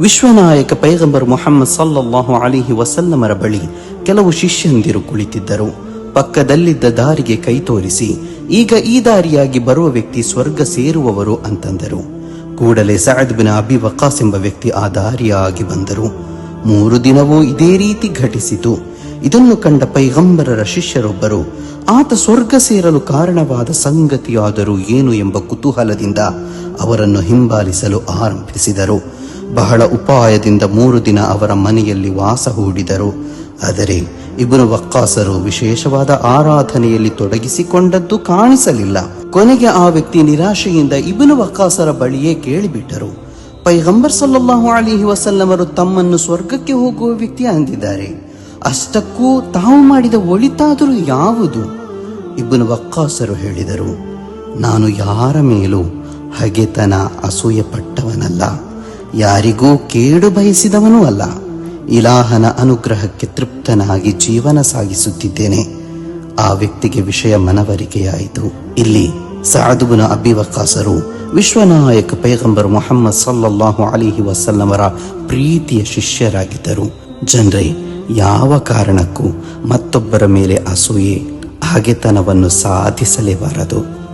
ವಿಶ್ವನಾಯಕ ಪೈಗಂಬರ್ ಮುಹಮ್ಮದ್ ಸಲ್ಲಲ್ಲಾಹು ಅಲೈಹಿ ವಸಲ್ಲಮರ ಬಳಿ ಕೆಲವು ಶಿಷ್ಯಂದಿರು ಕುಳಿತಿದ್ದರು. ಪಕ್ಕದಲ್ಲಿದ್ದ ದಾರಿಗೆ ಕೈ ತೋರಿಸಿ, ಈಗ ಈ ದಾರಿಯಾಗಿ ಬರುವ ವ್ಯಕ್ತಿ ಸ್ವರ್ಗ ಸೇರುವವರು ಅಂತಂದರು. ಕೂಡಲೇ ಸಅದ್ ಬಿನ್ ಅಬಿ ವಕ್ಕಾಸ್ ಎಂಬ ವ್ಯಕ್ತಿ ಆ ದಾರಿಯಾಗಿ ಬಂದರು. 3 ದಿನವೂ ಇದೇ ರೀತಿ ಘಟಿಸಿತು. ಇದನ್ನು ಕಂಡ ಪೈಗಂಬರರ ಶಿಷ್ಯರೊಬ್ಬರು ಆತ ಸ್ವರ್ಗ ಸೇರಲು ಕಾರಣವಾದ ಸಂಗತಿಯಾದರೂ ಏನು ಎಂಬ ಕುತೂಹಲದಿಂದ ಅವರನ್ನು ಹಿಂಬಾಲಿಸಲು ಆರಂಭಿಸಿದರು. ಬಹಳ ಉಪಾಯದಿಂದ 3 ದಿನ ಅವರ ಮನೆಯಲ್ಲಿ ವಾಸ ಹೂಡಿದರು. ಆದರೆ ಇಬ್ನು ವಕ್ಕಾಸರು ವಿಶೇಷವಾದ ಆರಾಧನೆಯಲ್ಲಿ ತೊಡಗಿಸಿಕೊಂಡದ್ದು ಕಾಣಿಸಲಿಲ್ಲ. ಕೊನೆಗೆ ಆ ವ್ಯಕ್ತಿ ನಿರಾಶೆಯಿಂದ ಇಬ್ನು ವಕ್ಕಾಸರ ಬಳಿಯೇ ಕೇಳಿಬಿಟ್ಟರು, ಪೈಗಂಬರ್ ಸಲ್ಲಲ್ಲಾಹು ಅಲೈಹಿ ವಸಲ್ಲಮರು ತಮ್ಮನ್ನು ಸ್ವರ್ಗಕ್ಕೆ ಹೋಗುವ ವ್ಯಕ್ತಿ ಅಂದಿದ್ದಾರೆ, ಅಷ್ಟಕ್ಕೂ ತಾವು ಮಾಡಿದ ಒಳಿತಾದರೂ ಯಾವುದು? ಇಬ್ನು ವಕ್ಕಾಸರು ಹೇಳಿದರು, ನಾನು ಯಾರ ಮೇಲೂ ಹಗೆತನ ಅಸೂಯೆ ಪಟ್ಟವನಲ್ಲ, ಯಾರಿಗೂ ಕೇಡು ಬಯಸಿದವನೂ ಅಲ್ಲ. ಇಲಾಹನ ಅನುಗ್ರಹಕ್ಕೆ ತೃಪ್ತನಾಗಿ ಜೀವನ ಸಾಗಿಸುತ್ತಿದ್ದೇನೆ. ಆ ವ್ಯಕ್ತಿಗೆ ವಿಷಯ ಮನವರಿಕೆಯಾಯಿತು. ಇಲ್ಲಿ ಸಅದ್ ಬಿನ್ ಅಬಿ ವಕ್ಕಾಸರು ವಿಶ್ವನಾಯಕ ಪೈಗಂಬರ್ ಮುಹಮ್ಮದ್ ಸಲ್ಲಲ್ಲಾಹು ಅಲೈಹಿ ವಸಲ್ಲಮರ ಪ್ರೀತಿಯ ಶಿಷ್ಯರಾಗಿದ್ದರು. ಜನರೇ, ಯಾವ ಕಾರಣಕ್ಕೂ ಮತ್ತೊಬ್ಬರ ಮೇಲೆ ಅಸೂಯೆ, ಹಗೆತನವನ್ನು ಸಾಧಿಸಲೇಬಾರದು.